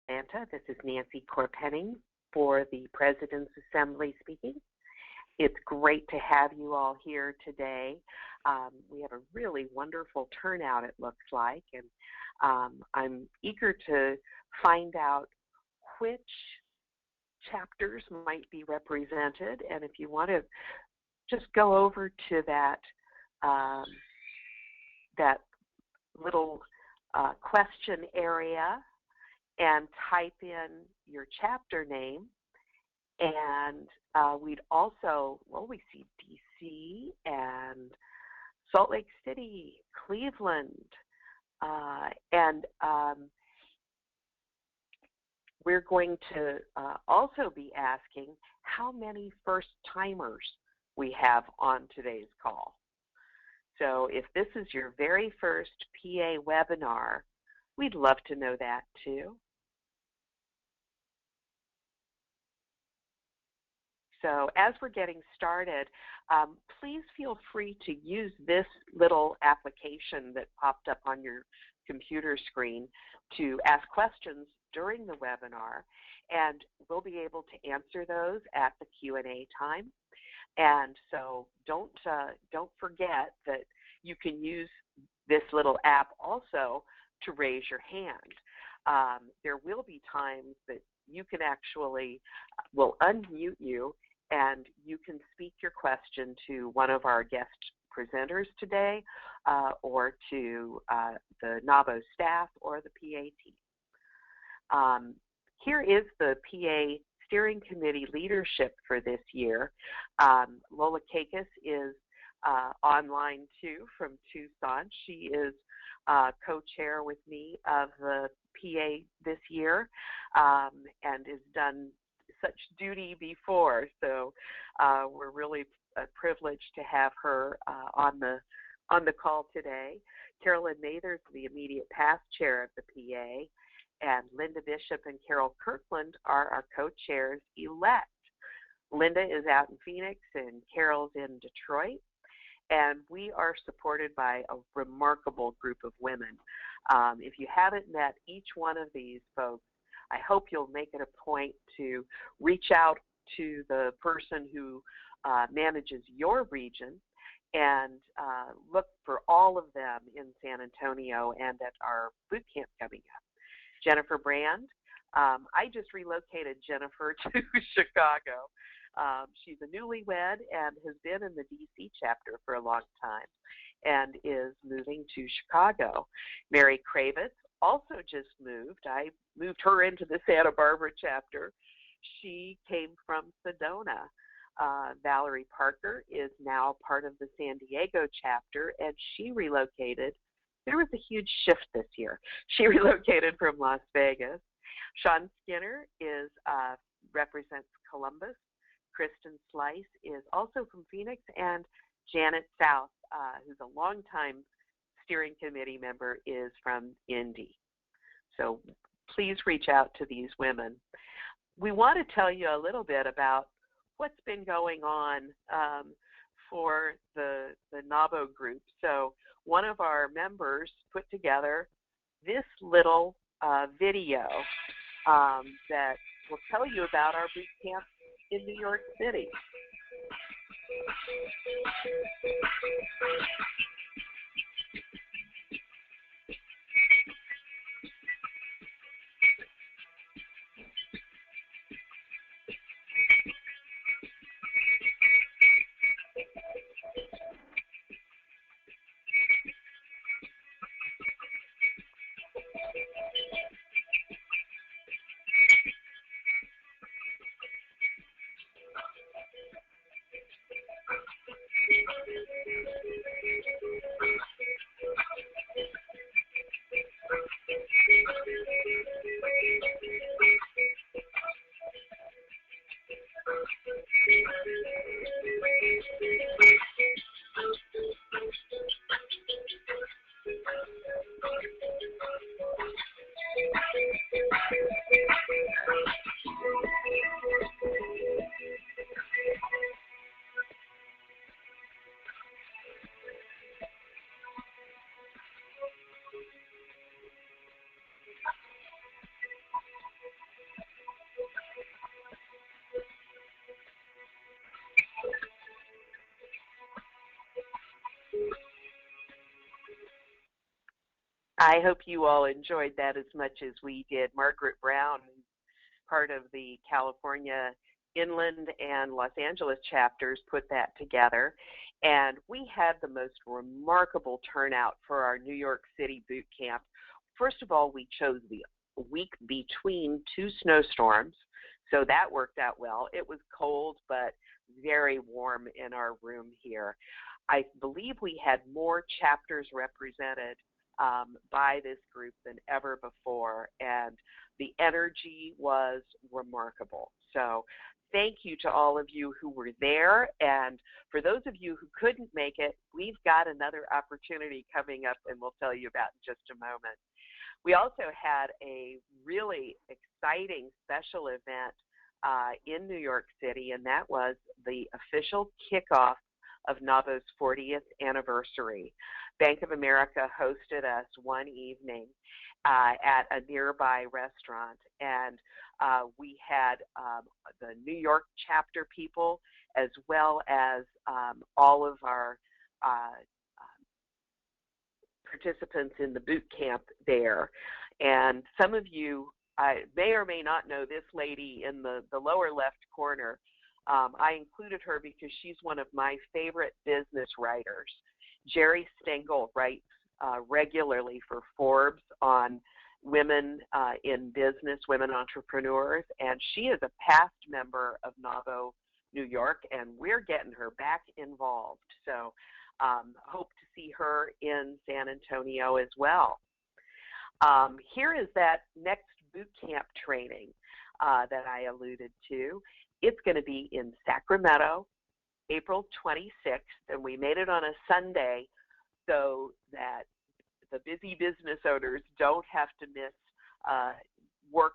Atlanta. This is Nancy Korpenning for the President's Assembly speaking. It's great to have you all here today. We have a really wonderful turnout, it looks like, and I'm eager to find out which chapters might be represented, and if you want to just go over to that that little question area and type in your chapter name. And we'd also, well, we see DC and Salt Lake City, Cleveland, and we're going to also be asking how many first-timers we have on today's call. So if this is your very first PA webinar, we'd love to know that too. So as we're getting started, please feel free to use this little application that popped up on your computer screen to ask questions during the webinar, and we'll be able to answer those at the Q&A time. And so don't forget that you can use this little app also to raise your hand. There will be times that you can actually, will unmute you, and you can speak your question to one of our guest presenters today, or to the NAWBO staff or the PA team. Here is the PA Steering Committee leadership for this year. Lola Kakis is online too from Tucson. She is co-chair with me of the PA this year, and has done such duty before, so we're really privileged to have her on the call today. Carolyn Mathers, the immediate past chair of the PA, and Linda Bishop and Carol Kirkland are our co-chairs elect. Linda is out in Phoenix and Carol's in Detroit, and we are supported by a remarkable group of women. If you haven't met each one of these folks, I hope you'll make it a point to reach out to the person who manages your region and look for all of them in San Antonio and at our boot camp coming up. Jennifer Brand, I just relocated Jennifer to Chicago. She's a newlywed and has been in the DC chapter for a long time and is moving to Chicago. Mary Kravitz also just moved. I moved her into the Santa Barbara chapter. She came from Sedona. Valerie Parker is now part of the San Diego chapter, and she relocated. There was a huge shift this year. She relocated from Las Vegas. Sean Skinner represents Columbus. Kristen Slice is also from Phoenix, and Janet South, who's a longtime steering committee member, is from Indy. So please reach out to these women. We want to tell you a little bit about what's been going on for the NAWBO group. So one of our members put together this little video that will tell you about our boot camp in New York City. I hope you all enjoyed that as much as we did. Margaret Brown, part of the California Inland and Los Angeles chapters, put that together. And we had the most remarkable turnout for our New York City boot camp. First of all, we chose the week between two snowstorms, so that worked out well. It was cold, but very warm in our room here. I believe we had more chapters represented by this group than ever before, and the energy was remarkable. So thank you to all of you who were there, and for those of you who couldn't make it, we've got another opportunity coming up, and we'll tell you about in just a moment. We also had a really exciting special event in New York City, and that was the official kickoff of NAWBO's 40th anniversary. Bank of America hosted us one evening at a nearby restaurant, and we had the New York chapter people as well as all of our participants in the boot camp there. And some of you may or may not know this lady in the lower left corner. I included her because she's one of my favorite business writers. Jerry Stengel writes regularly for Forbes on women in business, women entrepreneurs, and she is a past member of NAWBO New York, and we're getting her back involved. So hope to see her in San Antonio as well. Here is that next boot camp training that I alluded to. It's going to be in Sacramento, April 26th, and we made it on a Sunday so that the busy business owners don't have to miss work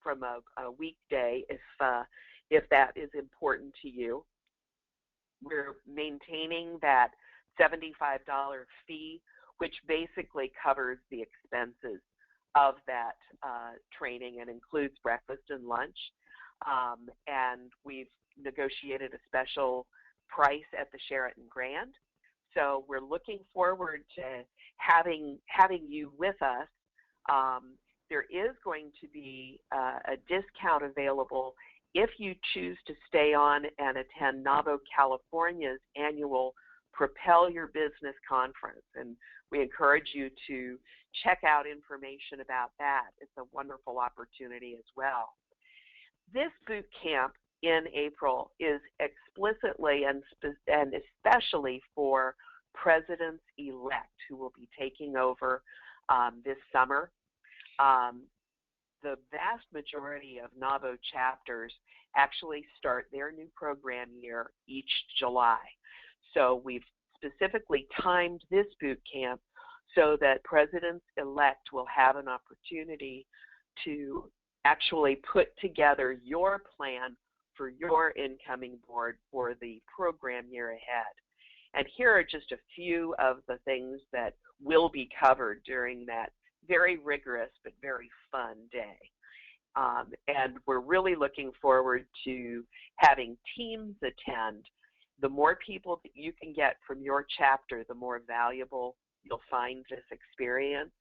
from a weekday if that is important to you. We're maintaining that $75 fee, which basically covers the expenses of that training and includes breakfast and lunch. And we've negotiated a special price at the Sheraton Grand. So we're looking forward to having you with us. There is going to be a discount available if you choose to stay on and attend NAWBO California's annual Propel Your Business Conference. And we encourage you to check out information about that. It's a wonderful opportunity as well. This boot camp in April is explicitly and especially for presidents-elect who will be taking over this summer. The vast majority of NAWBO chapters actually start their new program year each July. So we've specifically timed this boot camp so that presidents-elect will have an opportunity to actually put together your plan for your incoming board for the program year ahead. And here are just a few of the things that will be covered during that very rigorous but very fun day. And we're really looking forward to having teams attend. The more people that you can get from your chapter, the more valuable you'll find this experience,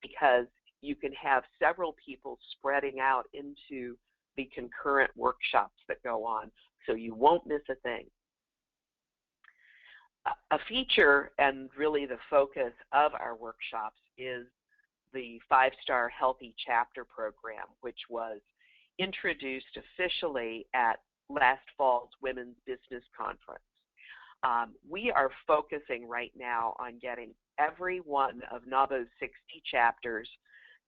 because you can have several people spreading out into the concurrent workshops that go on, so you won't miss a thing. A feature and really the focus of our workshops is the 5-Star Healthy Chapter Program, which was introduced officially at last fall's Women's Business Conference. We are focusing right now on getting every one of NAWBO's 60 chapters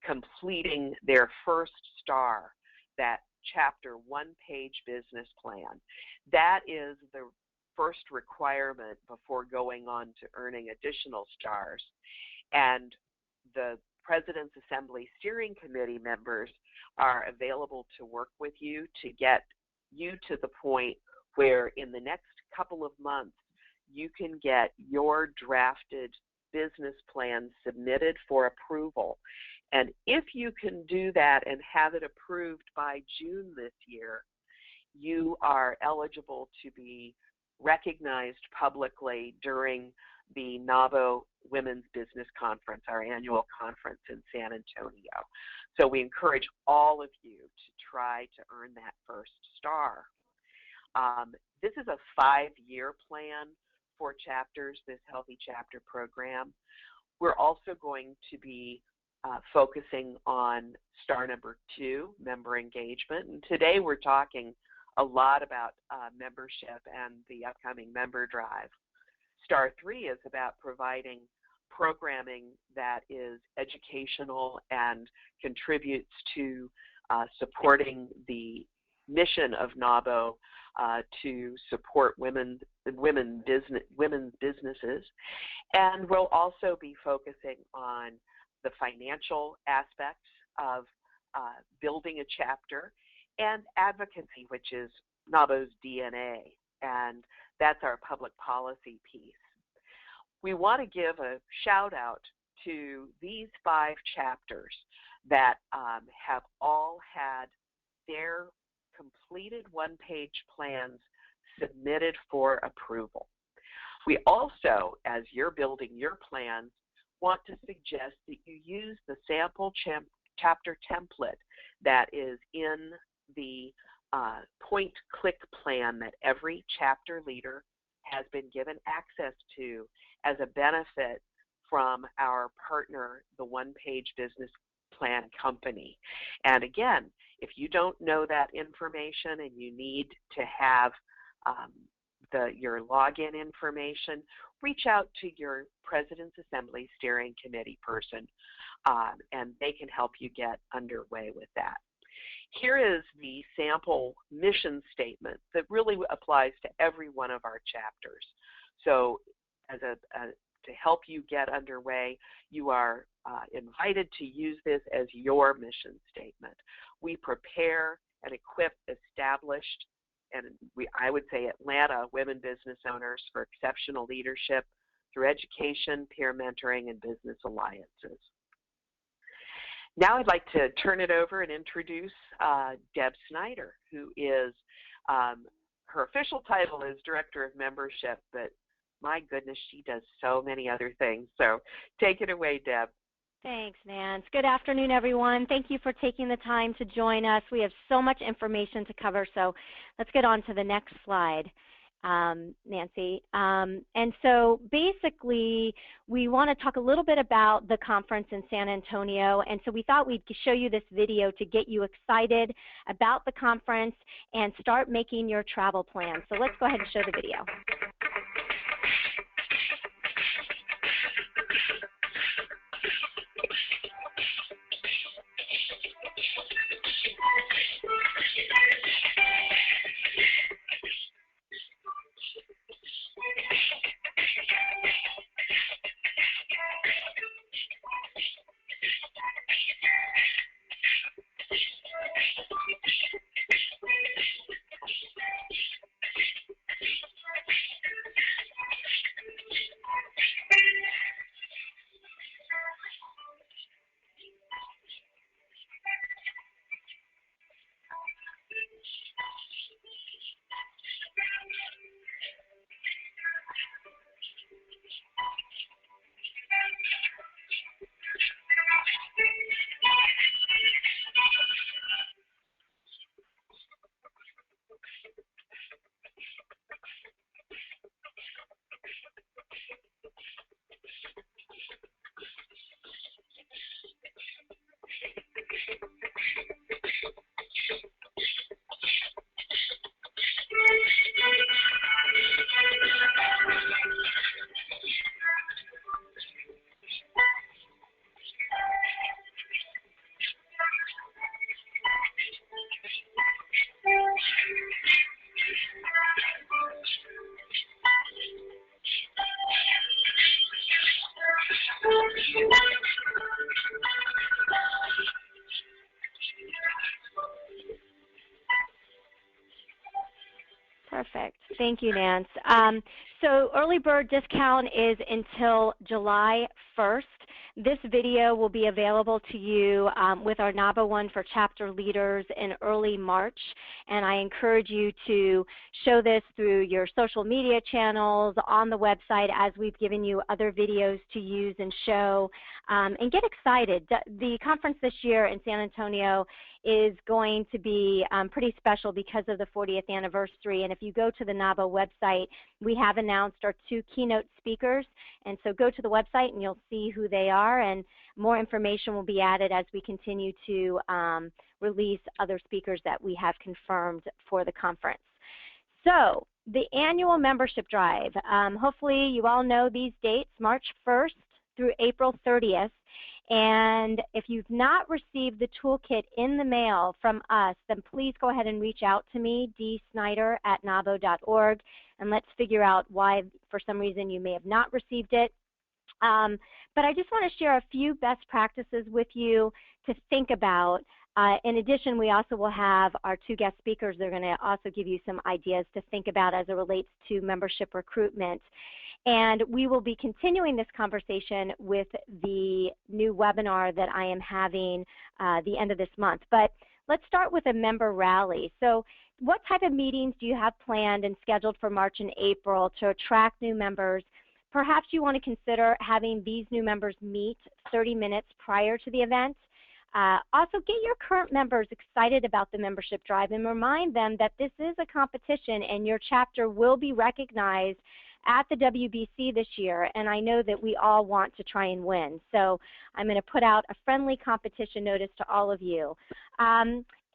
completing their first star, that chapter one-page business plan. That is the first requirement before going on to earning additional stars. And the President's Assembly Steering Committee members are available to work with you to get you to the point where in the next couple of months you can get your drafted business plan submitted for approval. And if you can do that and have it approved by June this year, you are eligible to be recognized publicly during the NAWBO Women's Business Conference, our annual conference in San Antonio. So we encourage all of you to try to earn that first star. This is a 5-year plan for chapters, this Healthy Chapter program. We're also going to be focusing on star number 2, member engagement. And today we're talking a lot about membership and the upcoming member drive. Star 3 is about providing programming that is educational and contributes to supporting the mission of NAWBO to support women's businesses. And we'll also be focusing on the financial aspects of building a chapter, and advocacy, which is NAWBO's DNA, and that's our public policy piece. We want to give a shout out to these 5 chapters that have all had their completed one-page plans submitted for approval. We also, as you're building your plans, want to suggest that you use the sample chapter template that is in the point-click plan that every chapter leader has been given access to as a benefit from our partner, the One Page Business Plan Company. And again, if you don't know that information and you need to have your login information, reach out to your President's Assembly Steering Committee person, and they can help you get underway with that. Here is the sample mission statement that really applies to every one of our chapters. So as to help you get underway, you are invited to use this as your mission statement. We prepare and equip established, and I would say Atlanta women business owners for exceptional leadership through education, peer mentoring, and business alliances. Now I'd like to turn it over and introduce Deb Snyder, who is, her official title is Director of Membership, but my goodness, she does so many other things. So take it away, Deb. Thanks, Nance. Good afternoon, everyone. Thank you for taking the time to join us. We have so much information to cover, so let's get on to the next slide, Nancy. And so basically, we want to talk a little bit about the conference in San Antonio, and so we thought we'd show you this video to get you excited about the conference and start making your travel plans. So let's go ahead and show the video. Perfect. Thank you, Nance. So early bird discount is until July 1st. This video will be available to you with our NABO one for chapter leaders in early March, and I encourage you to show this through your social media channels, on the website, as we've given you other videos to use and show, and get excited. The conference this year in San Antonio is going to be pretty special because of the 40th anniversary, and if you go to the NABO website, we have announced our 2 keynote speakers, and so go to the website and you'll see who they are, and more information will be added as we continue to release other speakers that we have confirmed for the conference. So the annual membership drive, hopefully you all know these dates, March 1st through April 30th. And if you've not received the toolkit in the mail from us, then please go ahead and reach out to me, dsnyder@nabo.org, and let's figure out why, for some reason, you may have not received it. But I just want to share a few best practices with you to think about. In addition, we also will have our 2 guest speakers. They're going to also give you some ideas to think about as it relates to membership recruitment. And we will be continuing this conversation with the new webinar that I am having the end of this month. But let's start with a member rally. So what type of meetings do you have planned and scheduled for March and April to attract new members? Perhaps you want to consider having these new members meet 30 minutes prior to the event. Also, get your current members excited about the membership drive and remind them that this is a competition and your chapter will be recognized at the WBC this year, and I know that we all want to try and win. So I'm going to put out a friendly competition notice to all of you.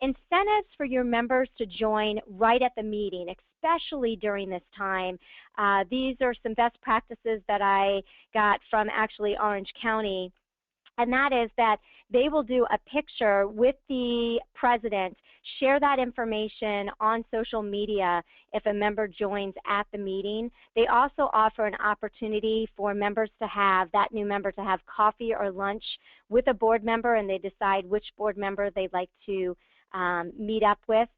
Incentives for your members to join right at the meeting, especially during this time. These are some best practices that I got from actually Orange County, and that is that they will do a picture with the president, share that information on social media if a member joins at the meeting. They also offer an opportunity for members to have, that new member to have coffee or lunch with a board member, and they decide which board member they'd like to meet up with.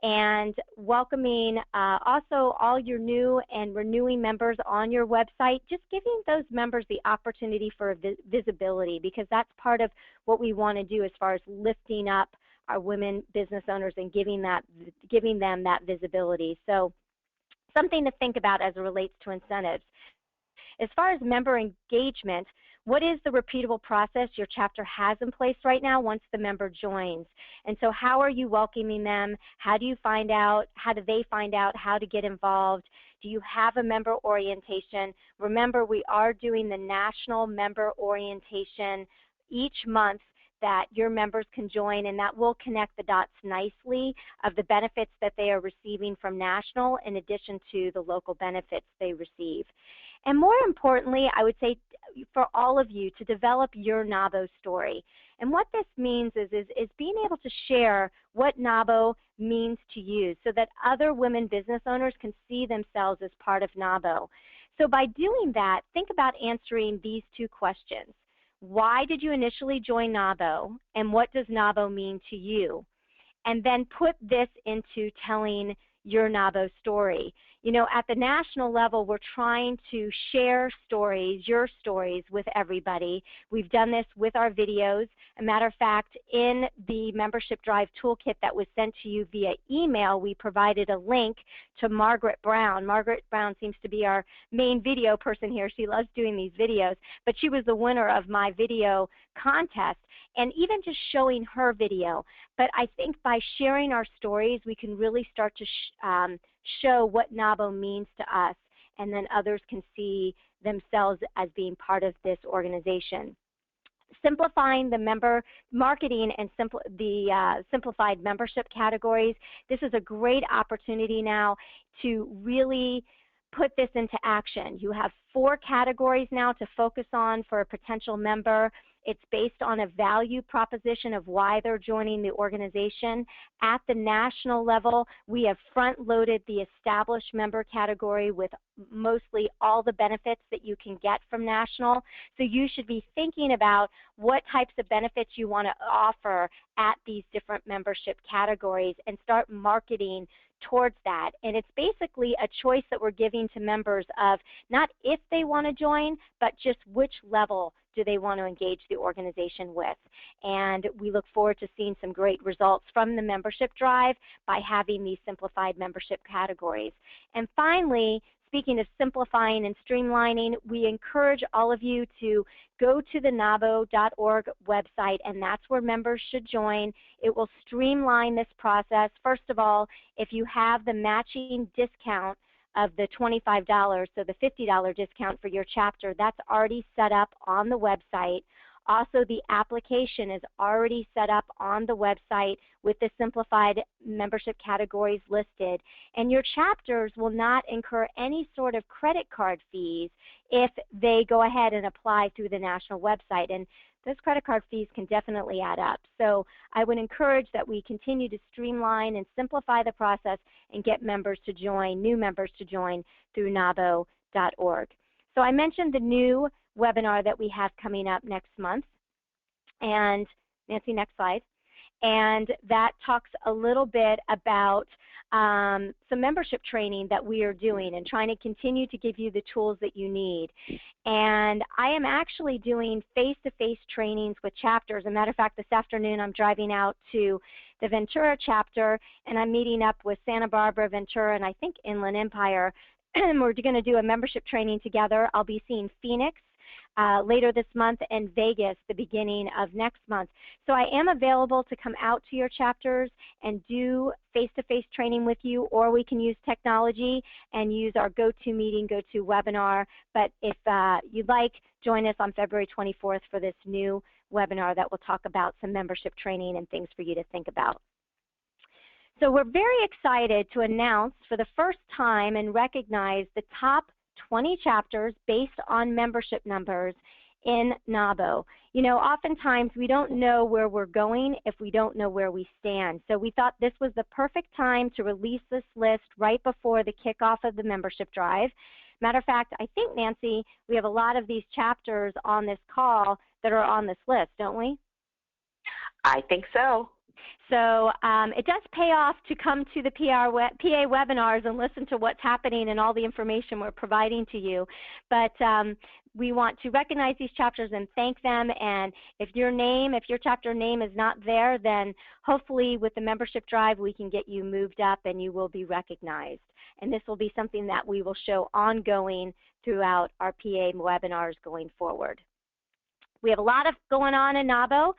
And welcoming also all your new and renewing members on your website, just giving those members the opportunity for visibility, because that's part of what we want to do as far as lifting up our women business owners and giving them that visibility. So something to think about as it relates to incentives. As far as member engagement, what is the repeatable process your chapter has in place right now once the member joins? And so how are you welcoming them? How do they find out how to get involved? Do you have a member orientation? Remember, we are doing the national member orientation each month that your members can join, and that will connect the dots nicely of the benefits that they are receiving from national in addition to the local benefits they receive. And more importantly, I would say for all of you to develop your NABO story. And what this means is being able to share what NABO means to you so that other women business owners can see themselves as part of NABO. So by doing that, think about answering these 2 questions. Why did you initially join NABO, and what does NABO mean to you? And then put this into telling your NABO story. You know, at the national level, we're trying to share stories, your stories, with everybody. We've done this with our videos. A matter of fact, in the membership drive toolkit that was sent to you via email, we provided a link to Margaret Brown. Margaret Brown seems to be our main video person here. She loves doing these videos, but she was the winner of my video contest, and even just showing her video. But I think by sharing our stories, we can really start to show what NABO means to us, and then others can see themselves as being part of this organization. Simplifying the member marketing and simplified membership categories. This is a great opportunity now to really put this into action. You have 4 categories now to focus on for a potential member. It's based on a value proposition of why they're joining the organization. At the national level, we have front-loaded the established member category with mostly all the benefits that you can get from national. So you should be thinking about what types of benefits you want to offer at these different membership categories and start marketing towards that. And it's basically a choice that we're giving to members of not if they want to join, but just which level do they want to engage the organization with. And we look forward to seeing some great results from the membership drive by having these simplified membership categories. And finally, speaking of simplifying and streamlining, we encourage all of you to go to the NAWBO.org website, and that's where members should join. It will streamline this process. First of all, if you have the matching discount of the $25, so the $50 discount for your chapter, that's already set up on the website. Also, the application is already set up on the website with the simplified membership categories listed. And your chapters will not incur any sort of credit card fees if they go ahead and apply through the national website. And those credit card fees can definitely add up. So I would encourage that we continue to streamline and simplify the process and get members to join, new members to join through NAWBO.org. So I mentioned the new webinar that we have coming up next month. And Nancy, next slide. And that talks a little bit about some membership training that we are doing and trying to continue to give you the tools that you need. And I am actually doing face-to-face trainings with chapters. As a matter of fact, this afternoon I'm driving out to the Ventura chapter, and I'm meeting up with Santa Barbara, Ventura, and I think Inland Empire. We're going to do a membership training together. I'll be seeing Phoenix later this month and Vegas the beginning of next month. So I am available to come out to your chapters and do face-to-face training with you, or we can use technology and use our GoToMeeting, GoToWebinar. But if you'd like, join us on February 24th for this new webinar that will talk about some membership training and things for you to think about. So we're very excited to announce for the first time and recognize the top 20 chapters based on membership numbers in NAWBO. You know, oftentimes we don't know where we're going if we don't know where we stand. So we thought this was the perfect time to release this list right before the kickoff of the membership drive. Matter of fact, I think, Nancy, we have a lot of these chapters on this call that are on this list, don't we? I think so. So it does pay off to come to the PA webinars and listen to what's happening and all the information we're providing to you. But we want to recognize these chapters and thank them. And if your chapter name is not there, then hopefully with the membership drive we can get you moved up and you will be recognized. And this will be something that we will show ongoing throughout our PA webinars going forward. We have a lot of going on in NAWBO.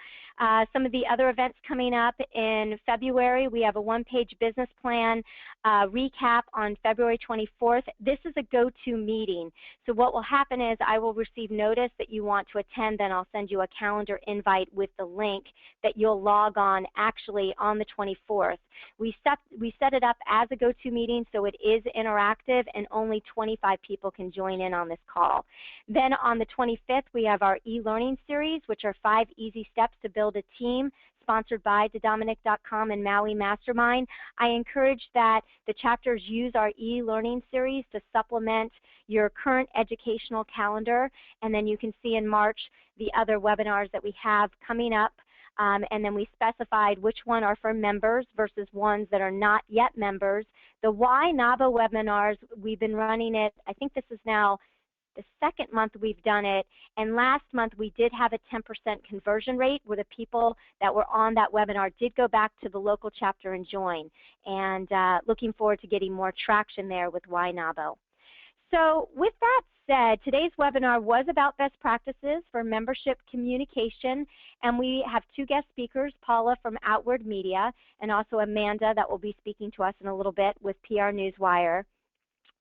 Some of the other events coming up in February, we have a one-page business plan recap on February 24th. This is a go-to meeting. So what will happen is I will receive notice that you want to attend, then I'll send you a calendar invite with the link that you'll log on actually on the 24th. We set it up as a go-to meeting so it is interactive and only 25 people can join in on this call. Then on the 25th, we have our e-learning series, which are 5 easy steps to build a team, sponsored by thedominic.com and Maui Mastermind. I encourage that the chapters use our e-learning series to supplement your current educational calendar, and then you can see in March the other webinars that we have coming up. And then we specified which one are for members versus ones that are not yet members. The Why NAWBO webinars, we've been running it, I think this is now the second month we've done it, and last month we did have a 10% conversion rate where the people that were on that webinar did go back to the local chapter and join. And looking forward to getting more traction there with Why NAWBO. So with that said, today's webinar was about best practices for membership communication, and we have 2 guest speakers, Paula from Outward Media and also Amanda that will be speaking to us in a little bit with PR Newswire.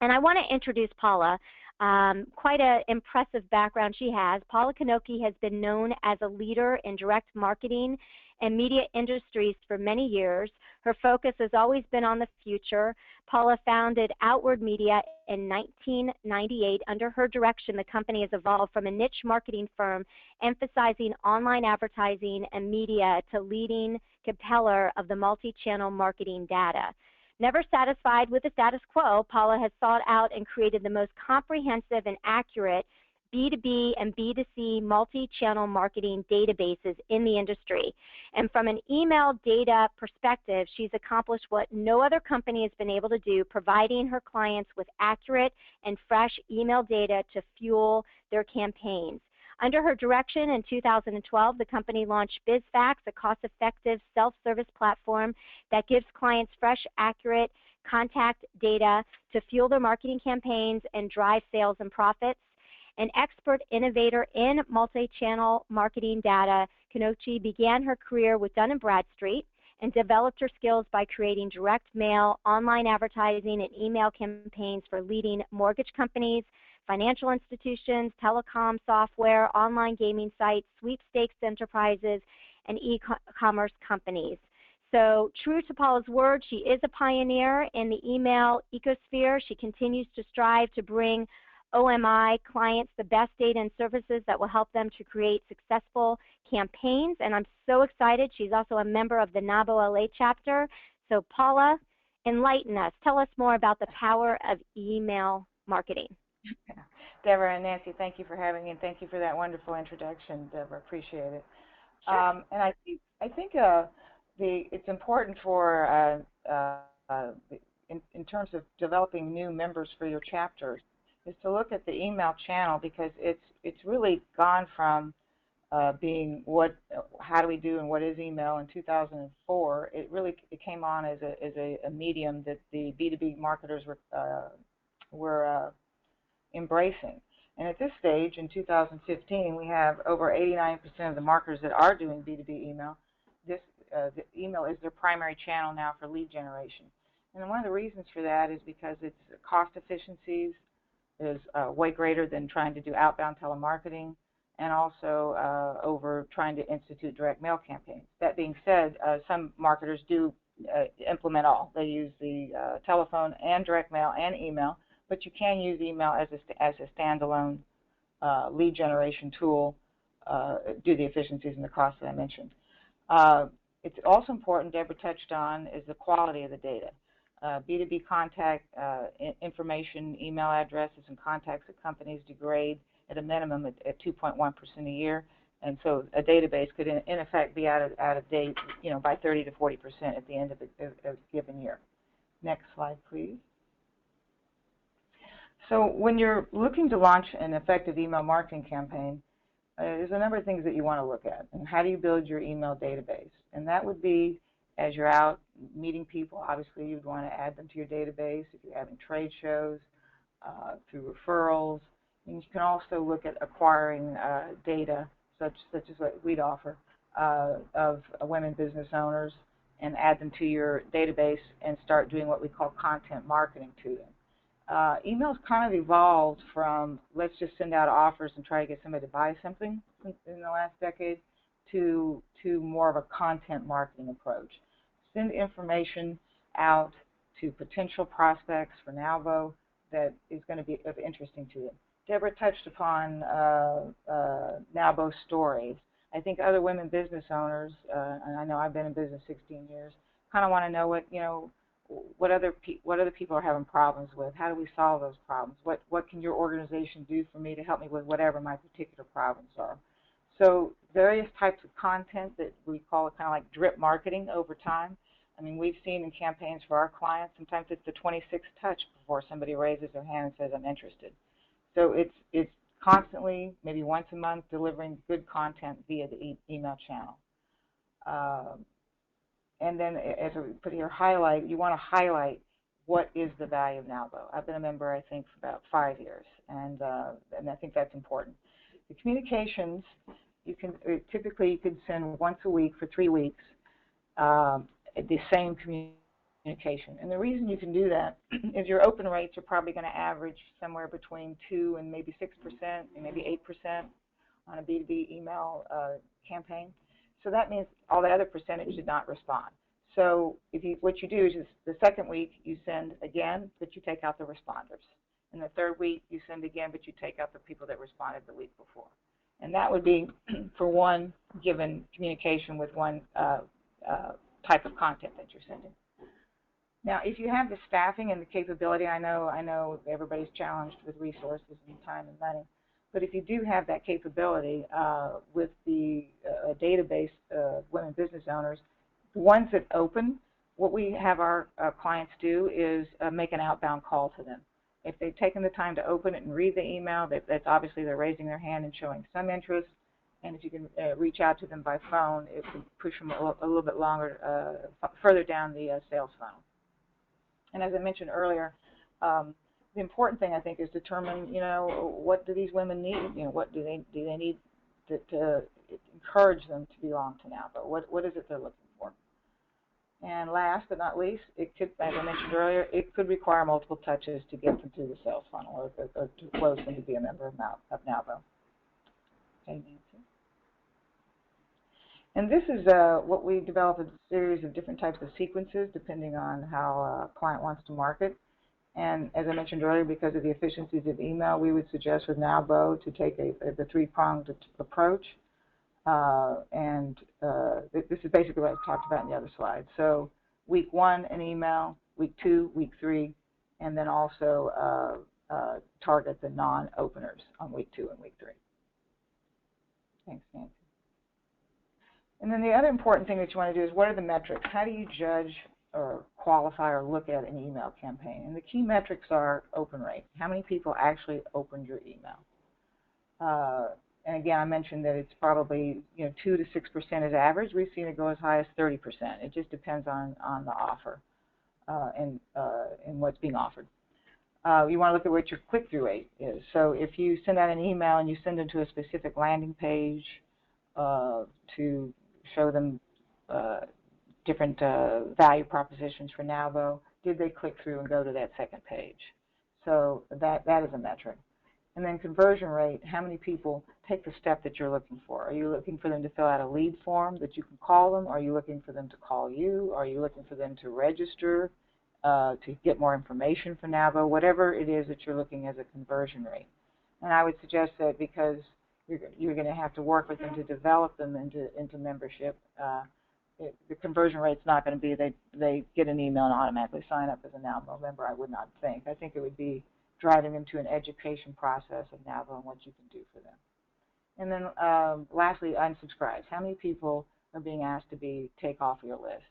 And I want to introduce Paula. Quite an impressive background she has. Paula Kanoki has been known as a leader in direct marketing and media industries for many years. Her focus has always been on the future. Paula founded Outward Media in 1998. Under her direction, the company has evolved from a niche marketing firm emphasizing online advertising and media to leading compeller of the multi-channel marketing data. Never satisfied with the status quo, Paula has sought out and created the most comprehensive and accurate B2B and B2C multi-channel marketing databases in the industry. And from an email data perspective, she's accomplished what no other company has been able to do, providing her clients with accurate and fresh email data to fuel their campaigns. Under her direction in 2012, the company launched BizFax, a cost-effective self-service platform that gives clients fresh, accurate contact data to fuel their marketing campaigns and drive sales and profits. An expert innovator in multi-channel marketing data, Kenochi began her career with Dun & Bradstreet and developed her skills by creating direct mail, online advertising, and email campaigns for leading mortgage companies, financial institutions, telecom software, online gaming sites, sweepstakes enterprises, and e-commerce companies. So true to Paula's word, she is a pioneer in the email ecosphere. She continues to strive to bring OMI clients the best data and services that will help them to create successful campaigns. And I'm so excited. She's also a member of the NABO LA chapter. So Paula, enlighten us. Tell us more about the power of email marketing. Deborah and Nancy, thank you for having me, and thank you for that wonderful introduction, Deborah. Appreciate it. Sure. And I think it's important for in terms of developing new members for your chapters is to look at the email channel, because it's really gone from being how do we do and what is email in 2004. It came on as a medium that the B2B marketers were embracing. And at this stage, in 2015, we have over 89% of the marketers that are doing B2B email. The email is their primary channel now for lead generation. And one of the reasons for that is because its cost efficiencies is way greater than trying to do outbound telemarketing, and also over trying to institute direct mail campaigns. That being said, some marketers do implement all. They use the telephone and direct mail and email, but you can use email as a standalone lead generation tool due to the efficiencies and the costs that I mentioned. It's also important, Deborah touched on, is the quality of the data. B2B contact information, email addresses, and contacts at companies degrade at a minimum at 2.1% a year, and so a database could in effect be out of date, by 30 to 40% at the end of a given year. Next slide, please. So when you're looking to launch an effective email marketing campaign, there's a number of things that you want to look at. And how do you build your email database? And that would be, as you're out meeting people, obviously you'd want to add them to your database if you're having trade shows, through referrals. And you can also look at acquiring data, such as what we'd offer, of women business owners, and add them to your database and start doing what we call content marketing to them. Email's kind of evolved from let's just send out offers and try to get somebody to buy something in the last decade to more of a content marketing approach. Send information out to potential prospects for NABO that is going to be of interesting to them. Deborah touched upon NABO stories. I think other women business owners, and I know I've been in business 16 years, kind of want to know what other people are having problems with. How do we solve those problems? What can your organization do for me to help me with whatever my particular problems are? So various types of content that we call kind of like drip marketing over time. I mean, we've seen in campaigns for our clients, sometimes it's the 26th touch before somebody raises their hand and says, I'm interested. So it's constantly, maybe once a month, delivering good content via the email channel. And then, as we put here, highlight, you want to highlight what is the value of NABO. I've been a member, I think, for about 5 years, and I think that's important. The communications, typically you can send once a week for 3 weeks, the same communication. And the reason you can do that is your open rates are probably going to average somewhere between 2 and maybe 6% and maybe 8% on a B2B email campaign. So that means all the other percentage did not respond. So what you do is the second week you send again, but you take out the responders. And the third week you send again, but you take out the people that responded the week before. And that would be for one given communication with one type of content that you're sending. Now, if you have the staffing and the capability, I know everybody's challenged with resources and time and money, but if you do have that capability with the database of women business owners, the ones that open, what we have our clients do is make an outbound call to them. If they've taken the time to open it and read the email, that's obviously they're raising their hand and showing some interest. And if you can reach out to them by phone, it can push them a little bit longer, further down the sales funnel. And as I mentioned earlier, the important thing I think is determine, what do these women need? What do they need to encourage them to belong to NAWBO? What is it they're looking for? And last but not least, it could, as I mentioned earlier, it could require multiple touches to get them through the sales funnel or to close them to be a member of NAWBO. Okay, Nancy. And this is what we developed, a series of different types of sequences depending on how a client wants to market. And as I mentioned earlier, because of the efficiencies of email, we would suggest with NAWBO to take the three-pronged approach. This is basically what I talked about in the other slide. So week 1, an email, week 2, week 3, and then also target the non-openers on week 2 and week 3. Thanks, Nancy. And then the other important thing that you want to do is what are the metrics? How do you judge or qualify or look at an email campaign? And the key metrics are open rate. How many people actually opened your email? And again, I mentioned that it's probably 2 to 6% is average. We've seen it go as high as 30%. It just depends on the offer and what's being offered. You want to look at what your click-through rate is. So if you send out an email and you send it to a specific landing page to show them different value propositions for NAWBO, did they click through and go to that second page? So that is a metric. And then conversion rate, how many people take the step that you're looking for? Are you looking for them to fill out a lead form that you can call them? Are you looking for them to call you? Are you looking for them to register to get more information for NAWBO? Whatever it is that you're looking as a conversion rate. And I would suggest that because you're going to have to work with them to develop them into membership, the conversion rate's not going to be they get an email and automatically sign up as a NAWBO member. I would not think. I think it would be driving them to an education process of NAWBO and what you can do for them. And then lastly, unsubscribes. How many people are being asked to take off your list?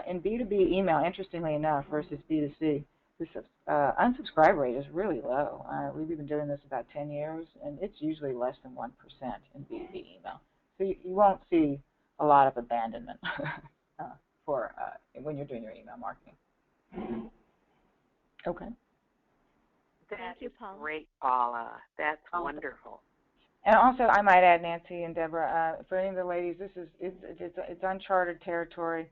In B2B email, interestingly enough, versus B2C, this unsubscribe rate is really low. We've been doing this about 10 years, and it's usually less than 1% in B2B email. So you won't see a lot of abandonment when you're doing your email marketing. Okay. Thank you, Paula. Great, Paula. That's wonderful. And also, I might add, Nancy and Deborah, for any of the ladies, it's uncharted territory.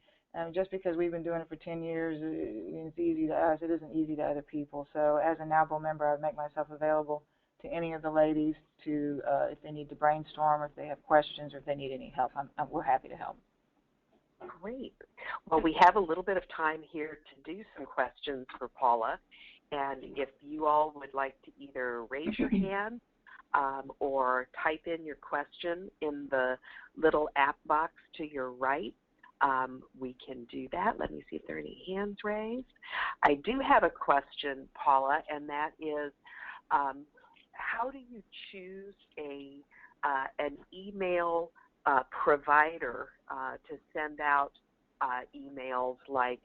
Just because we've been doing it for 10 years, it's easy to us. It isn't easy to other people. So as a NAWBO member, I would make myself available to any of the ladies to, if they need to brainstorm, or if they have questions, or if they need any help. We're happy to help. Great. Well, we have a little bit of time here to do some questions for Paula. And if you all would like to either raise your hand or type in your question in the little app box to your right, we can do that. Let me see if there are any hands raised. I do have a question, Paula, and that is, how do you choose an email provider to send out emails like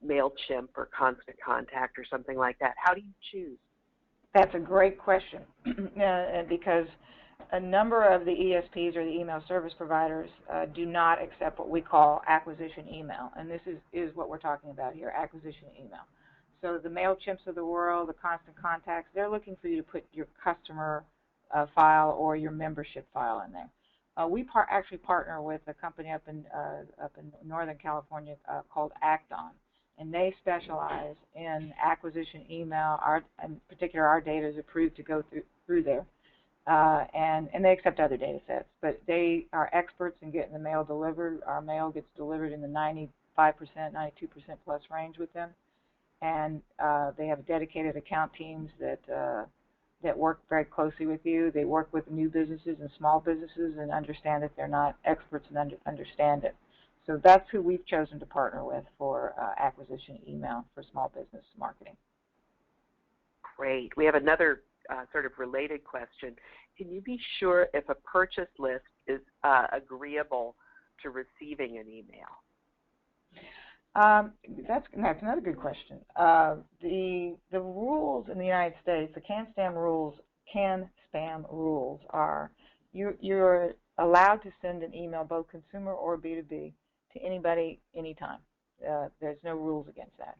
MailChimp or Constant Contact or something like that? How do you choose? That's a great question because a number of the ESPs or the email service providers do not accept what we call acquisition email, and this is what we're talking about here, acquisition email. So the MailChimps of the world, the Constant Contacts, they're looking for you to put your customer file or your membership file in there. We actually partner with a company up in Northern California called Acton, and they specialize in acquisition email. In particular, our data is approved to go through there, and they accept other data sets. But they are experts in getting the mail delivered. Our mail gets delivered in the 95%, 92% plus range with them, and they have dedicated account teams that work very closely with you. They work with new businesses and small businesses and understand that they're not experts and understand it. So that's who we've chosen to partner with for acquisition email for small business marketing. Great. We have another sort of related question. Can you be sure if a purchase list is agreeable to receiving an email? That's another good question. The rules in the United States, the CAN-SPAM rules are you're allowed to send an email, both consumer or B2B, to anybody, anytime. There's no rules against that.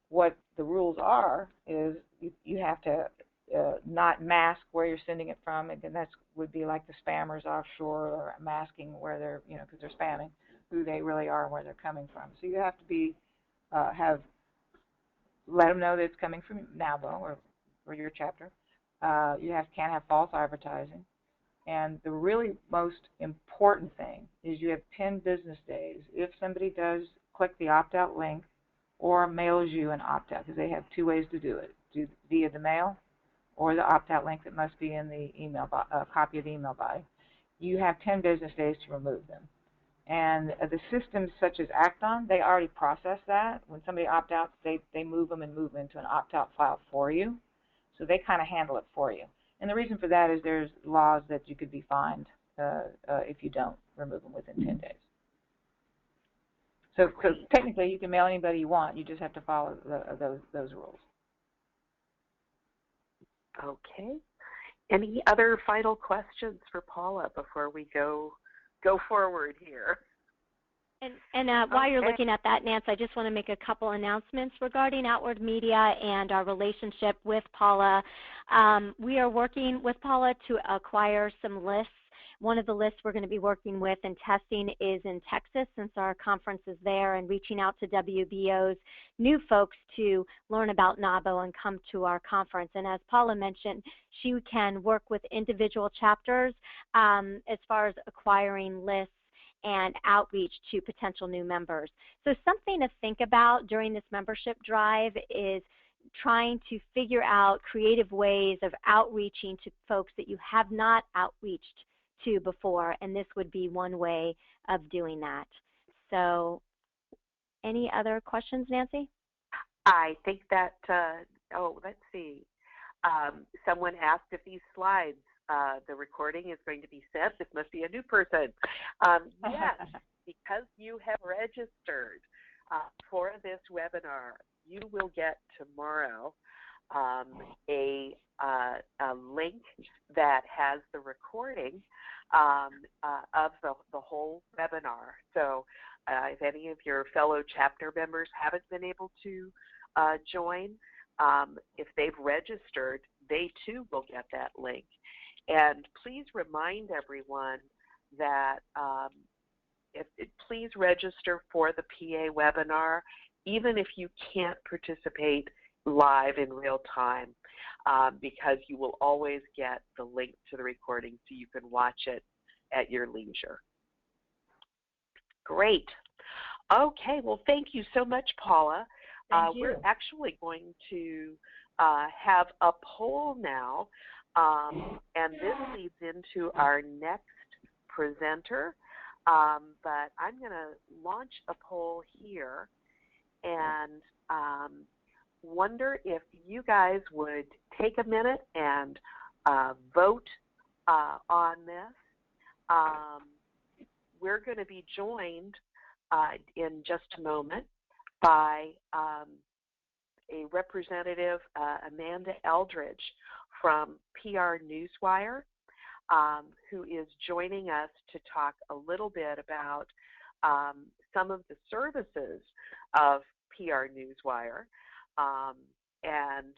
What the rules are is you have to not mask where you're sending it from, and that would be like the spammers offshore, or masking where they're, because they're spamming, who they really are and where they're coming from. So you have to be let them know that it's coming from NAWBO or your chapter. You can't have false advertising. And the really most important thing is you have 10 business days. If somebody does click the opt-out link or mails you an opt-out, because they have two ways to do it, via the mail or the opt-out link that must be in the email copy of the email body, you have 10 business days to remove them. And the systems such as Acton, they already process that. When somebody opts out, they move them into an opt-out file for you. So they kind of handle it for you. And the reason for that is there's laws that you could be fined if you don't remove them within 10 days. So technically, you can mail anybody you want. You just have to follow those rules. Okay. Any other final questions for Paula before we go forward here? And while you're looking at that, Nance, I just want to make a couple announcements regarding Outward Media and our relationship with Paula. We are working with Paula to acquire some lists. One of the lists we're going to be working with and testing is in Texas, since our conference is there, and reaching out to WBO's new folks to learn about NAWBO and come to our conference. And as Paula mentioned, she can work with individual chapters as far as acquiring lists and outreach to potential new members. So something to think about during this membership drive is trying to figure out creative ways of outreaching to folks that you have not outreached to before, and this would be one way of doing that. So any other questions, Nancy? I think that, let's see. Someone asked if these slides, the recording is going to be sent. This must be a new person. Yes, because you have registered for this webinar, you will get tomorrow a link that has the recording of the whole webinar. So if any of your fellow chapter members haven't been able to join, if they've registered, they too will get that link. And please remind everyone that please register for the PA webinar, even if you can't participate live in real time, because you will always get the link to the recording so you can watch it at your leisure. Great. Okay, well, thank you so much, Paula. Thank you. We're actually going to have a poll now, and this leads into our next presenter, but I'm going to launch a poll here and wonder if you guys would take a minute and vote on this. We're going to be joined in just a moment by a representative, Amanda Eldridge from PR Newswire, who is joining us to talk a little bit about some of the services of PR Newswire. And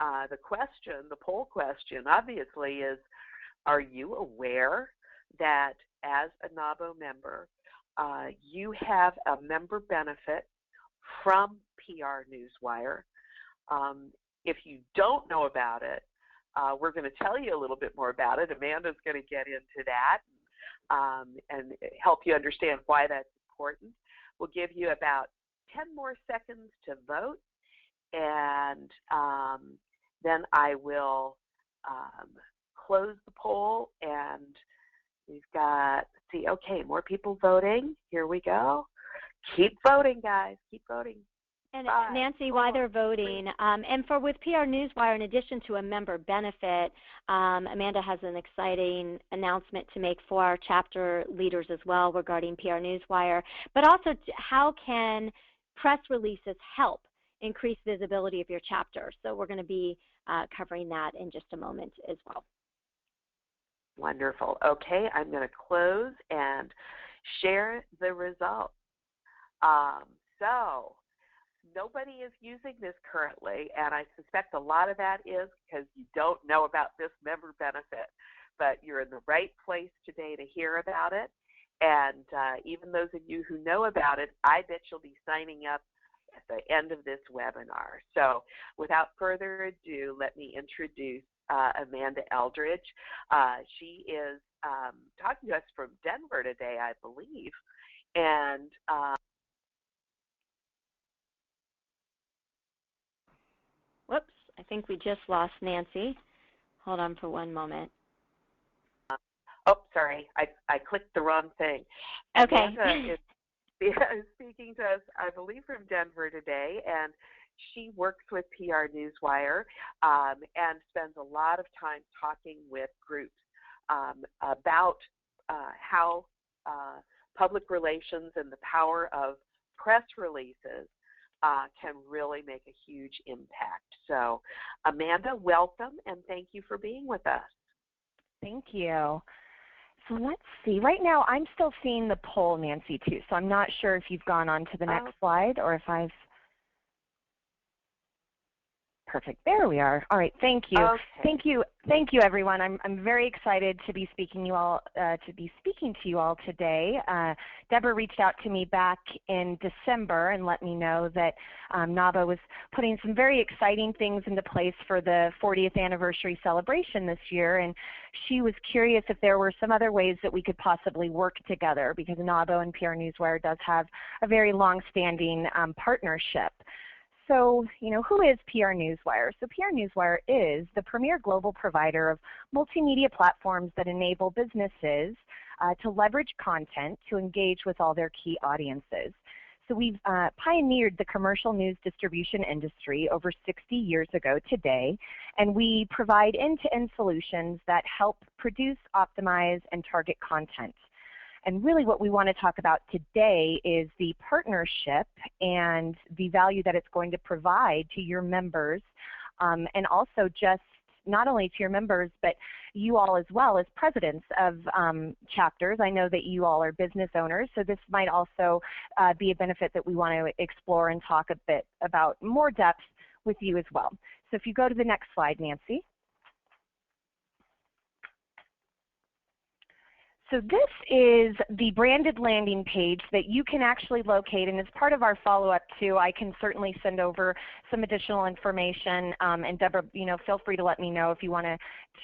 the poll question, obviously, is, are you aware that as a NAWBO member, you have a member benefit from PR Newswire? If you don't know about it, we're going to tell you a little bit more about it. Amanda's going to get into that and help you understand why that's important. We'll give you about 10 more seconds to vote, and then I will close the poll. And we've got, okay, more people voting. Here we go. Keep voting, guys. Keep voting. And Nancy, while they're voting, and with PR Newswire, in addition to a member benefit, Amanda has an exciting announcement to make for our chapter leaders as well regarding PR Newswire. But also, how can press releases help increase visibility of your chapter. So we're going to be covering that in just a moment as well. Wonderful. Okay, I'm going to close and share the results. So nobody is using this currently, and I suspect a lot of that is because you don't know about this member benefit, but you're in the right place today to hear about it. And even those of you who know about it, I bet you'll be signing up at the end of this webinar. So without further ado, let me introduce Amanda Eldridge. She is talking to us from Denver today, I believe. And whoops, I think we just lost Nancy. Hold on for one moment. Oh, sorry, I clicked the wrong thing. Okay. Amanda is speaking to us, I believe, from Denver today, and she works with PR Newswire and spends a lot of time talking with groups about how public relations and the power of press releases can really make a huge impact. So, Amanda, welcome, and thank you for being with us. Thank you. So let's see. Right now, I'm still seeing the poll, Nancy, too. So I'm not sure if you've gone on to the next slide or if I've. Perfect. There we are. All right. Thank you. Okay. Thank you, everyone. I'm very excited to be speaking to you all today. Deborah reached out to me back in December and let me know that NABA was putting some very exciting things into place for the 40th anniversary celebration this year, and she was curious if there were some other ways that we could possibly work together, because NABA and PR Newswire does have a very long-standing partnership. So, who is PR Newswire? So PR Newswire is the premier global provider of multimedia platforms that enable businesses to leverage content to engage with all their key audiences. So we've pioneered the commercial news distribution industry over 60 years ago today, and we provide end-to-end solutions that help produce, optimize, and target content. And really what we want to talk about today is the partnership and the value that it's going to provide to your members, and also just not only to your members, but you all as well as presidents of chapters. I know that you all are business owners, so this might also be a benefit that we want to explore and talk a bit about more depth with you as well. So if you go to the next slide, Nancy. So this is the branded landing page that you can actually locate, and as part of our follow-up too, I can certainly send over some additional information, and Deborah, feel free to let me know if you want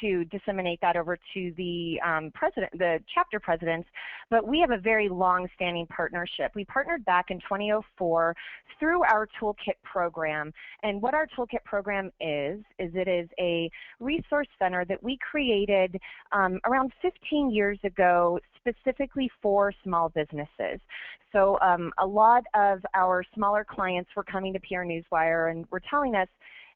to disseminate that over to the the chapter presidents. But we have a very long-standing partnership. We partnered back in 2004 through our Toolkit program, and what our Toolkit program is it is a resource center that we created around 15 years ago, specifically for small businesses. So a lot of our smaller clients were coming to PR Newswire and were telling us,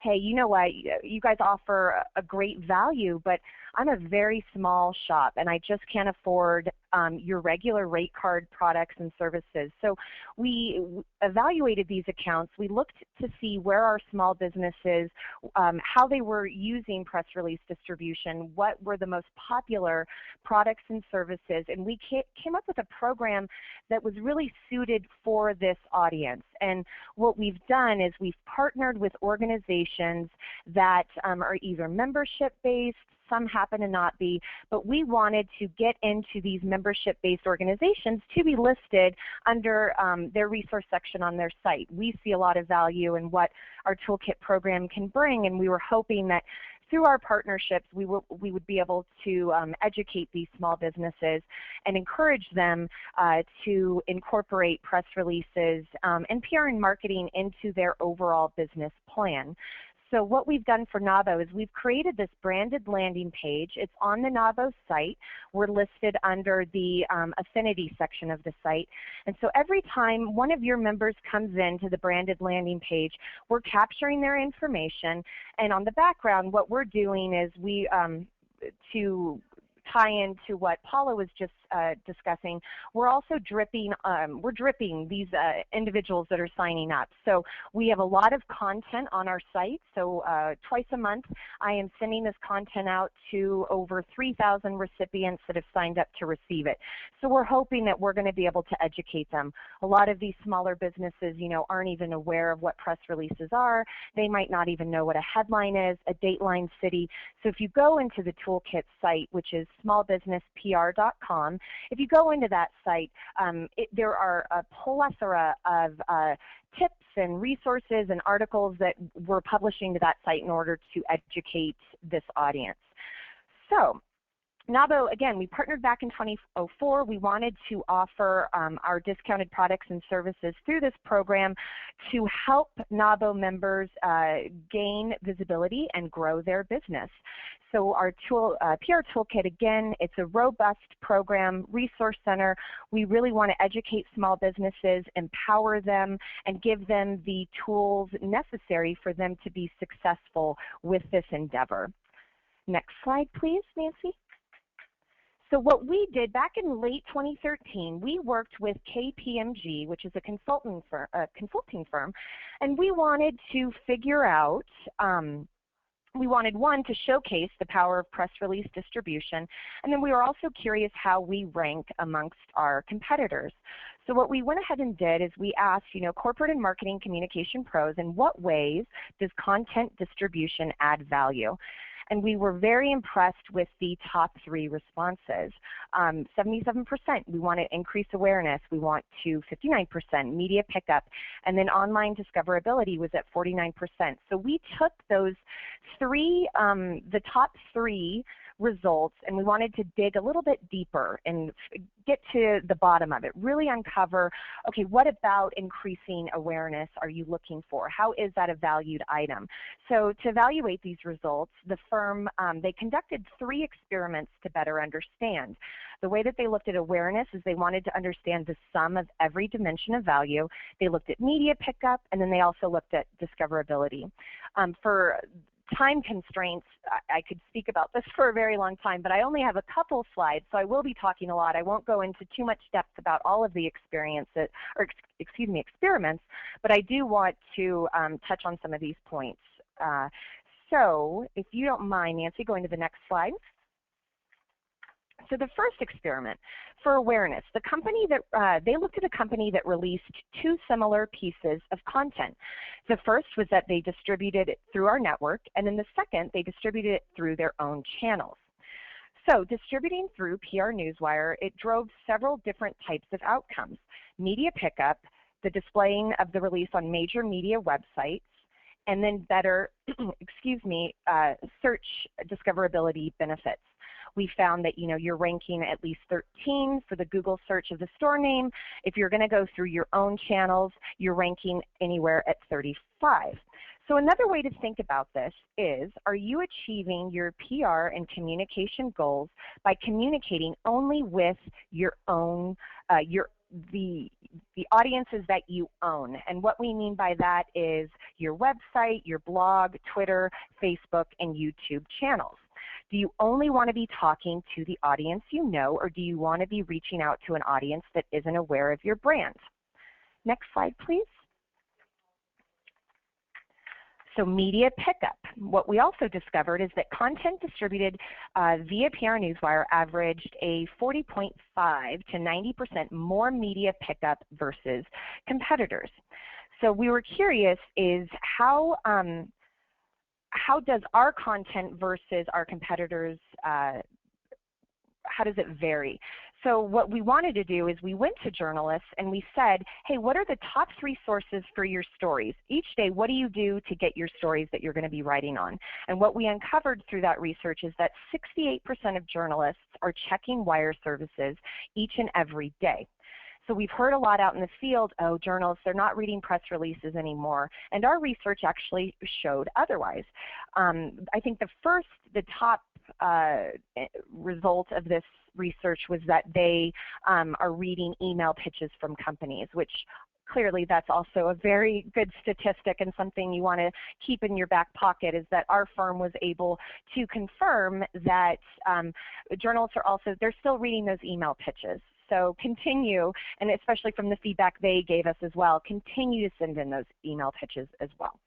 hey, you know what, you guys offer a great value, but I'm a very small shop and I just can't afford your regular rate card products and services. So we evaluated these accounts. We looked to see where our small businesses, how they were using press release distribution, what were the most popular products and services, and we came up with a program that was really suited for this audience. And what we've done is we've partnered with organizations that are either membership-based, some happen to not be, but we wanted to get into these membership-based organizations to be listed under their resource section on their site. We see a lot of value in what our Toolkit program can bring, and we were hoping that through our partnerships, we would be able to educate these small businesses and encourage them to incorporate press releases and PR and marketing into their overall business plan. So what we've done for NABO is we've created this branded landing page. It's on the NABO site. We're listed under the affinity section of the site. And so every time one of your members comes into the branded landing page, we're capturing their information. And on the background, what we're doing is we, to tie into what Paula was just discussing, we're also dripping these individuals that are signing up. So we have a lot of content on our site. So twice a month, I am sending this content out to over 3,000 recipients that have signed up to receive it. So we're hoping that we're going to be able to educate them. A lot of these smaller businesses, aren't even aware of what press releases are. They might not even know what a headline is, a Dateline City. So if you go into the Toolkit site, which is smallbusinesspr.com, if you go into that site, there are a plethora of tips and resources and articles that we're publishing to that site in order to educate this audience. So NAWBO, again, we partnered back in 2004. We wanted to offer our discounted products and services through this program to help NAWBO members gain visibility and grow their business. So our PR Toolkit, again, it's a robust program, resource center. We really want to educate small businesses, empower them, and give them the tools necessary for them to be successful with this endeavor. Next slide, please, Nancy. So what we did back in late 2013, we worked with KPMG, which is a consulting firm, and we wanted to figure out, we wanted, one, to showcase the power of press release distribution, and then we were also curious how we rank amongst our competitors. So what we went ahead and did is we asked, corporate and marketing communication pros, in what ways does content distribution add value? And we were very impressed with the top 3 responses. 77%, we want to increase awareness. We want to 59%, media pickup. And then online discoverability was at 49%. So we took those the top 3 results, and we wanted to dig a little bit deeper and get to the bottom of it, really uncover, okay, what about increasing awareness are you looking for? How is that a valued item? So to evaluate these results, the firm, they conducted 3 experiments to better understand. The way that they looked at awareness is they wanted to understand the sum of every dimension of value. They looked at media pickup, and then they also looked at discoverability. For time constraints, I could speak about this for a very long time, but I only have a couple slides, so I will be talking a lot. I won't go into too much depth about all of the experiments, but I do want to touch on some of these points. So if you don't mind, Nancy, going to the next slide. So the first experiment for awareness, the company that they looked at a company that released 2 similar pieces of content. The first was that they distributed it through our network, and then the second, they distributed it through their own channels. So distributing through PR Newswire, it drove several different types of outcomes. Media pickup, the displaying of the release on major media websites, and then better, search discoverability benefits. We found that you're ranking at least 13 for the Google search of the store name. If you're going to go through your own channels, you're ranking anywhere at 35. So another way to think about this is, are you achieving your PR and communication goals by communicating only with your own, the audiences that you own? And what we mean by that is your website, your blog, Twitter, Facebook, and YouTube channels. Do you only want to be talking to the audience you know, or do you want to be reaching out to an audience that isn't aware of your brand? Next slide, please. So media pickup. What we also discovered is that content distributed via PR Newswire averaged a 40.5 to 90% more media pickup versus competitors. So we were curious is how does our content versus our competitors, how does it vary? So what we wanted to do is we went to journalists and we said, hey, what are the top 3 sources for your stories? Each day, what do you do to get your stories that you're going to be writing on? And what we uncovered through that research is that 68% of journalists are checking wire services each and every day. So we've heard a lot out in the field, oh, journalists, they're not reading press releases anymore. And our research actually showed otherwise. I think the top result of this research was that they are reading email pitches from companies, which clearly that's also a very good statistic and something you want to keep in your back pocket, is that our firm was able to confirm that journalists are also, they're still reading those email pitches. So continue, and especially from the feedback they gave us as well, continue to send in those email pitches as well.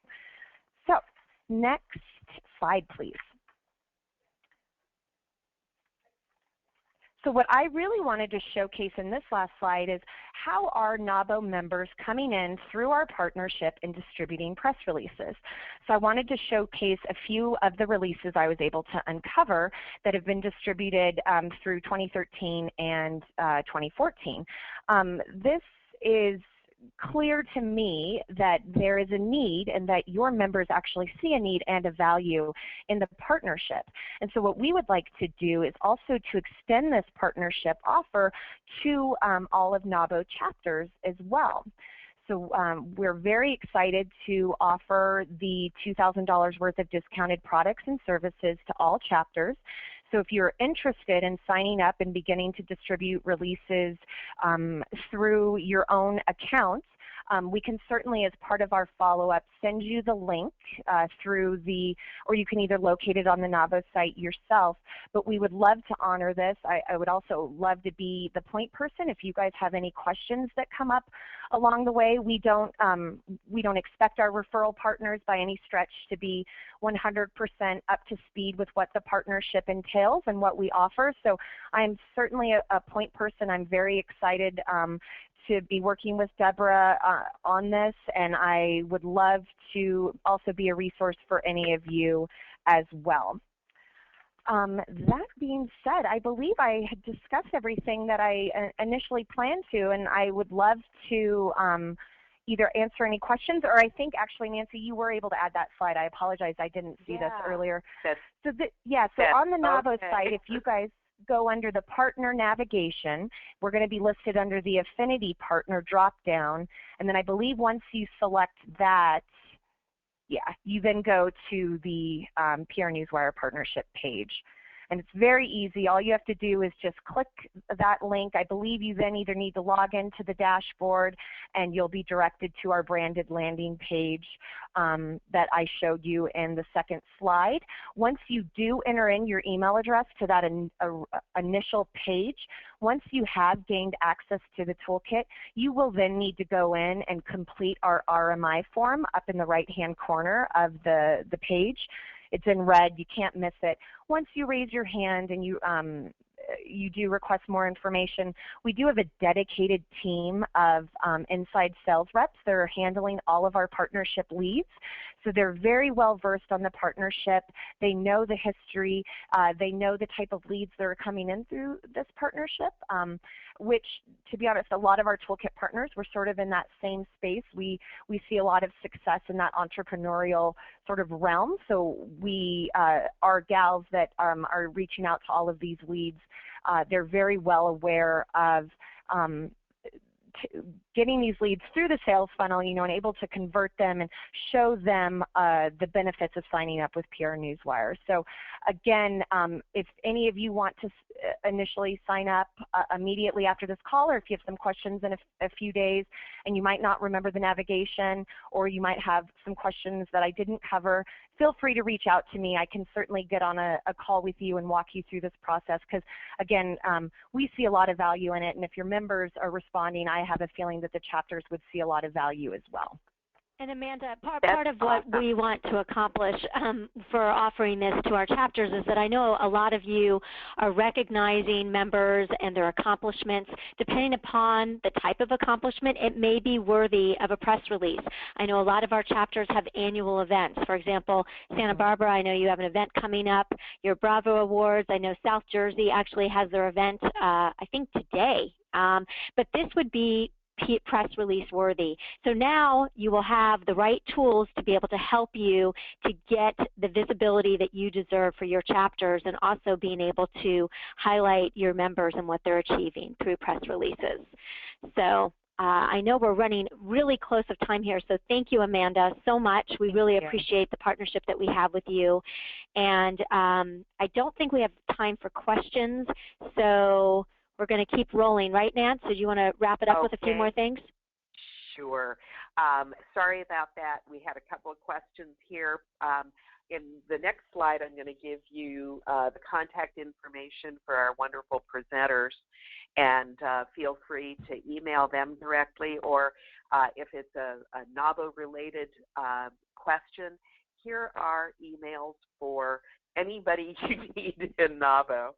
So next slide, please. So what I really wanted to showcase in this last slide is how are NAWBO members coming in through our partnership and distributing press releases. So I wanted to showcase a few of the releases I was able to uncover that have been distributed through 2013 and 2014. This is clear to me that there is a need and that your members actually see a need and a value in the partnership. And so what we would like to do is also to extend this partnership offer to all of NAWBO chapters as well. So we're very excited to offer the $2,000 worth of discounted products and services to all chapters. So if you're interested in signing up and beginning to distribute releases through your own accounts, we can certainly, as part of our follow-up, send you the link through the, or you can either locate it on the NAWBO site yourself, but we would love to honor this. I would also love to be the point person if you guys have any questions that come up along the way. We don't expect our referral partners by any stretch to be 100% up to speed with what the partnership entails and what we offer. So I'm certainly a point person. I'm very excited to be working with Deborah on this, and I would love to also be a resource for any of you as well. That being said, I believe I had discussed everything that I initially planned to, and I would love to either answer any questions, or I think actually, Nancy, you were able to add that slide. I apologize, I didn't see this earlier. So on the NAWBO site, if you guys go under the partner navigation, we're going to be listed under the affinity partner drop down, and then I believe once you select that, you then go to the PR Newswire partnership page. And it's very easy. All you have to do is just click that link. I believe you then either need to log into the dashboard and you'll be directed to our branded landing page that I showed you in the second slide. Once you do enter in your email address to that initial page, once you have gained access to the toolkit, you will then need to go in and complete our RMI form up in the right-hand corner of the page. It's in red, you can't miss it. Once you raise your hand and you do request more information, we do have a dedicated team of inside sales reps that are handling all of our partnership leads. So they're very well versed on the partnership. They know the history. They know the type of leads that are coming in through this partnership, which, to be honest, a lot of our toolkit partners, we're sort of in that same space. We see a lot of success in that entrepreneurial sort of realm. So we, our gals that are reaching out to all of these leads, they're very well aware of getting these leads through the sales funnel, and able to convert them and show them the benefits of signing up with PR Newswire. So again, if any of you want to initially sign up immediately after this call, or if you have some questions in a few days and you might not remember the navigation, or you might have some questions that I didn't cover, feel free to reach out to me. I can certainly get on a call with you and walk you through this process, because again, we see a lot of value in it, and if your members are responding, I have a feeling that the chapters would see a lot of value as well. And Amanda, part of what we want to accomplish for offering this to our chapters is that I know a lot of you are recognizing members and their accomplishments. Depending upon the type of accomplishment, it may be worthy of a press release. I know a lot of our chapters have annual events. For example, Santa Barbara, I know you have an event coming up. Your Bravo Awards, I know South Jersey actually has their event, I think today. But this would be press release worthy. So now you will have the right tools to be able to help you to get the visibility that you deserve for your chapters, and also being able to highlight your members and what they're achieving through press releases. So I know we're running really close of time here, so thank you, Amanda, so much. We really appreciate the partnership that we have with you. And I don't think we have time for questions, so we're going to keep rolling, right, Nance? So do you want to wrap it up with a few more things? Sure. Sorry about that. We had a couple of questions here. In the next slide, I'm going to give you the contact information for our wonderful presenters, and feel free to email them directly, or if it's a NAWBO-related question, here are emails for anybody you need in NAWBO.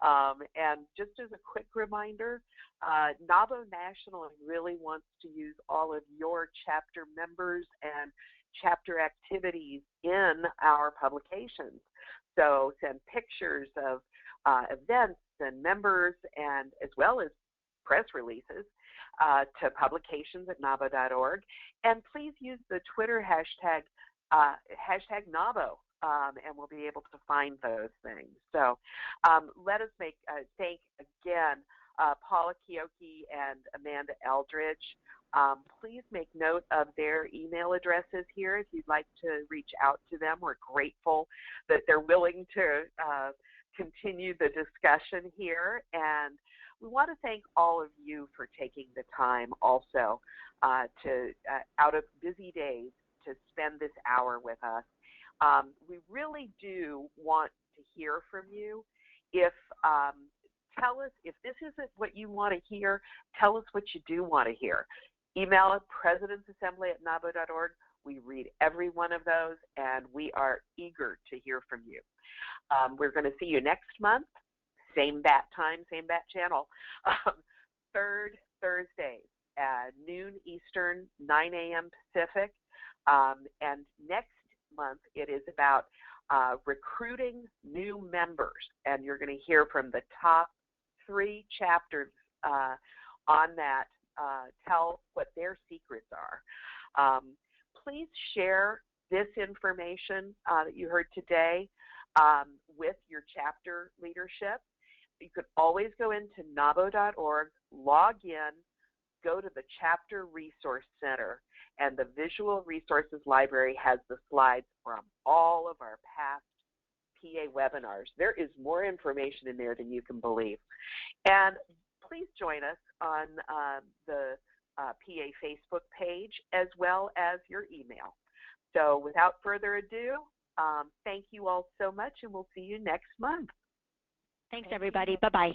And just as a quick reminder, NAWBO National really wants to use all of your chapter members and chapter activities in our publications. So send pictures of events and members, and as well as press releases to publications at NAWBO.org. And please use the Twitter hashtag, hashtag NAWBO. And we'll be able to find those things. So let us thank again Paula Keoki and Amanda Eldridge. Please make note of their email addresses here if you'd like to reach out to them. We're grateful that they're willing to continue the discussion here. And we want to thank all of you for taking the time also out of busy days to spend this hour with us. We really do want to hear from you. Tell us if this isn't what you want to hear. Tell us what you do want to hear. Email at presidentsassembly@NAWBO.org. We read every one of those, and we are eager to hear from you. We're going to see you next month, same bat time, same bat channel, third Thursday at noon Eastern, 9 a.m. Pacific, and next month it is about recruiting new members, and you're going to hear from the top 3 chapters on that, tell what their secrets are. Please share this information that you heard today with your chapter leadership. You could always go into NAWBO.org, log in, go to the Chapter Resource Center, and the Visual Resources Library has the slides from all of our past PA webinars. There is more information in there than you can believe. And please join us on the PA Facebook page as well as your email. So without further ado, thank you all so much, and we'll see you next month. Thanks, everybody. Bye-bye.